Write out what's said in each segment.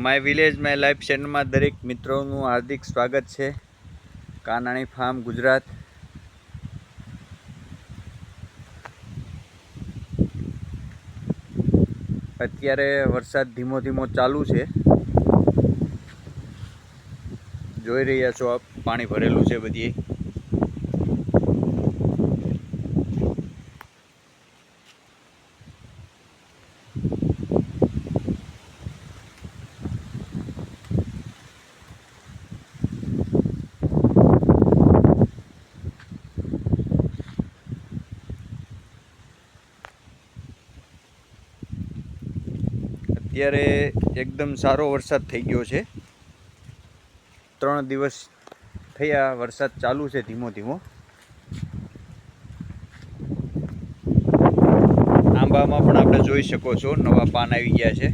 My village my life ચેનલમાં દરેક મિત્રોનું હાર્દિક સ્વાગત છે. કાનાણી ફાર્મ ગુજરાત. અત્યારે વરસાદ ધીમો ધીમો ચાલુ છે. જોઈ રહ્યા છો આપ, પાણી ભરેલું છે બધી. અત્યારે એકદમ સારો વરસાદ થઈ ગયો છે. 3 દિવસ થયા વરસાદ ચાલુ છે ધીમો ધીમો. આંબામાં પણ આપણે જોઈ શકો છો, નવા પાન આવી ગયા છે.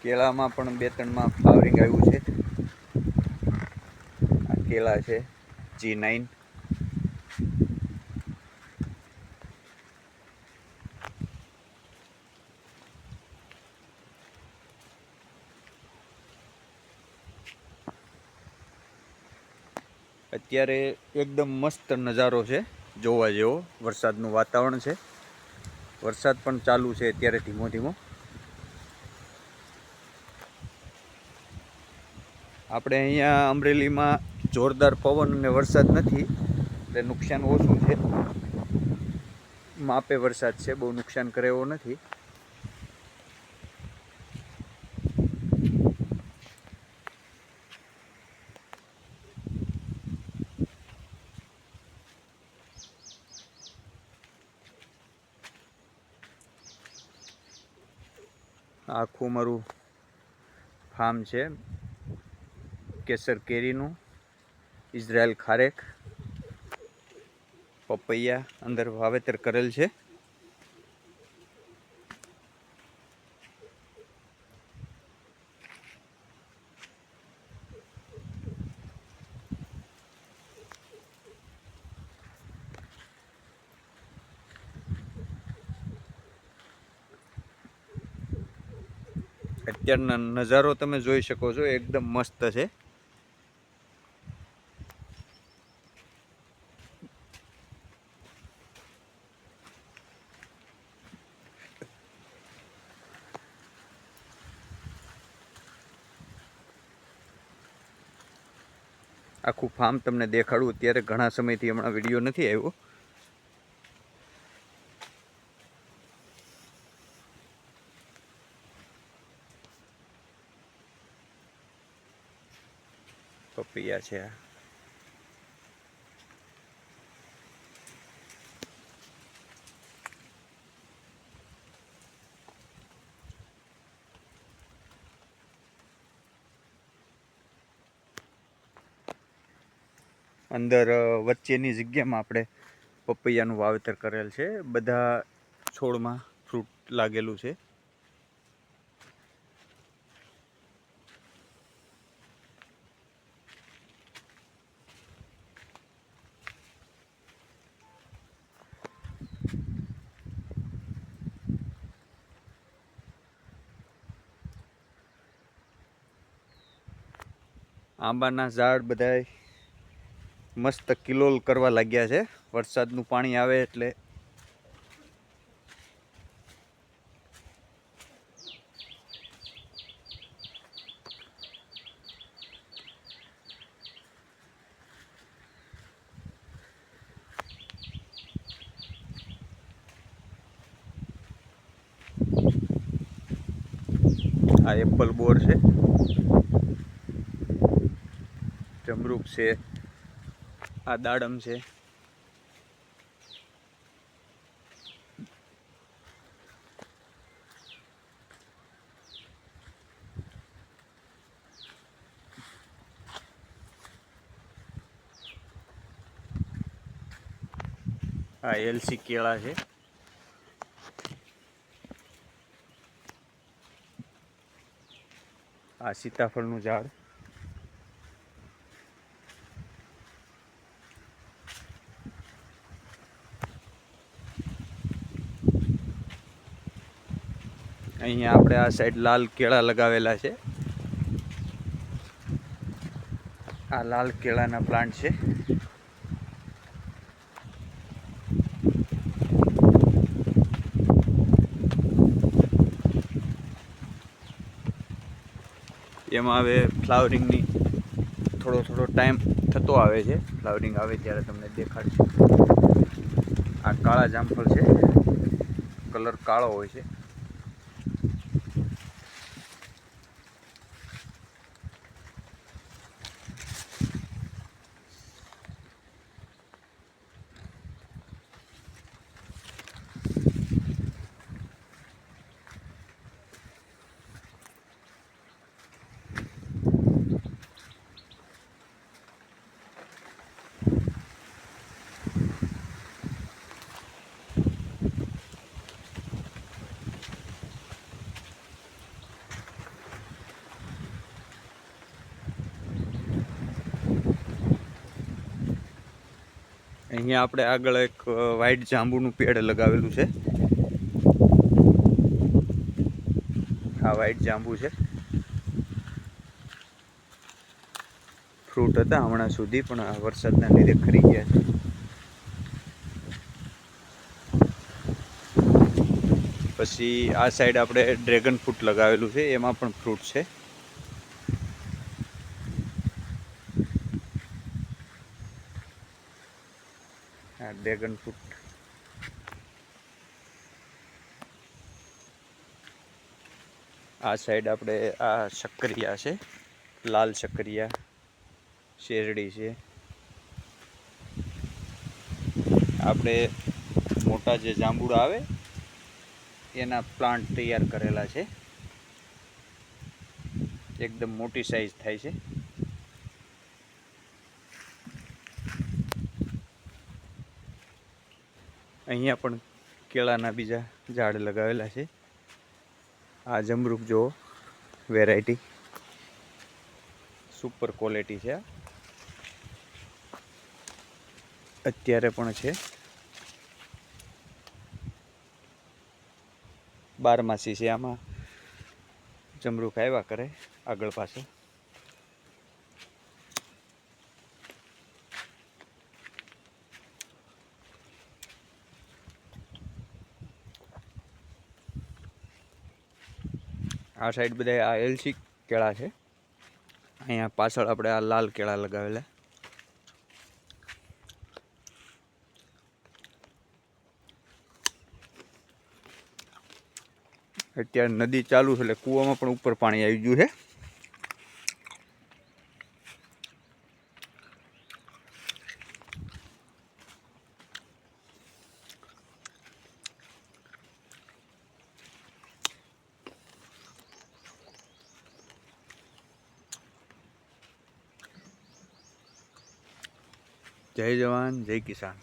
કેળામાં પણ 2-3 માં ફ્લાવરિંગ આવ્યું છે. આ કેળા છે G9. અત્યારે એકદમ મસ્ત નજારો છે જોવા જેવો. વરસાદનું વાતાવરણ છે. વરસાદ પણ ચાલુ છે અત્યારે ધીમો ધીમો. આપણે અહીંયા અમરેલીમાં જોરદાર પવન અને વરસાદ નથી, એટલે નુકસાન ઓછું છે. માપે વરસાદ છે, બહુ નુકસાન કરે એવો નથી. આખું મારું ફાર્મ છે કેસર કેરીનું, ઇઝરાયલ ખારેક, પપૈયા અંદર વાવેતર કરેલ છે. અત્યારનો નજારો તમે જોઈ શકો છો, એકદમ મસ્ત છે. આખું ફાર્મ તમને દેખાડું. અત્યારે ઘણા સમયથી હમણાં વિડીયો નથી આવ્યો. પપૈયા છે. અંદર વચ્ચેની જગ્યામાં આપણે પપૈયાનું વાવેતર કરેલ છે. બધા છોડમાં ફ્રૂટ લાગેલું છે. આંબાના ઝાડ બધાય મસ્ત કિલોલ કરવા લાગ્યા છે. વરસાદનું પાણી આવે એટલે આ એપલ બોર છે, જમરૂક છે, આ દાડમ છે. આ એલસી કેળા છે. આ આ સીતાફળનું ઝાડ, અહીંયા આપણે આ સાઈડ લાલ કેળા લગાવેલા છે. આ લાલ કેળાના પ્લાન્ટ છે. એમાં હવે ફ્લાવરિંગની થોડો ટાઈમ થતો આવે છે. ફ્લાવરિંગ આવે ત્યારે તમને દેખાડશે. આ કાળા જામફળ છે, કલર કાળો હોય છે. અહીંયા આપણે આગળ એક વ્હાઈટ જાંબુનું પેડ લગાવેલું છે. આ વ્હાઈટ જાંબુ છે. ફ્રૂટ હતા હમણાં સુધી, પણ આ વરસાદના લીધે ખરી ગયા છે. પછી આ સાઈડ આપણે ડ્રેગન ફ્રૂટ લગાવેલું છે, એમાં પણ ફ્રૂટ છે. આ ડ્રેગન ફ્રૂટ. આ સાઈડ આપણે આ શક્કરિયા છે, લાલ શક્કરિયા, શેરડી છે. આપણે મોટા જે જાંબુડા આવે એના પ્લાન્ટ તૈયાર કરેલા છે. એકદમ મોટી સાઈઝ થાય છે. અહીંયા પણ કેળાના બીજા ઝાડ લગાવેલા છે. આ જમરૂખ જો વેરાયટી સુપર ક્વોલિટી છે. અત્યારે પણ છે. બારમાસી છે. આમાં જમરૂખ આવ્યા કરે આગળ પાછળ. આ સાઈડ બધા આ એલસી કેળા છે. અહીંયા પાછળ આપણે આ લાલ કેળા લગાવેલા. અત્યારે નદી ચાલુ છે એટલે કૂવામાં પણ ઉપર પાણી આવી ગયું છે. જય જવાન જય કિસાન.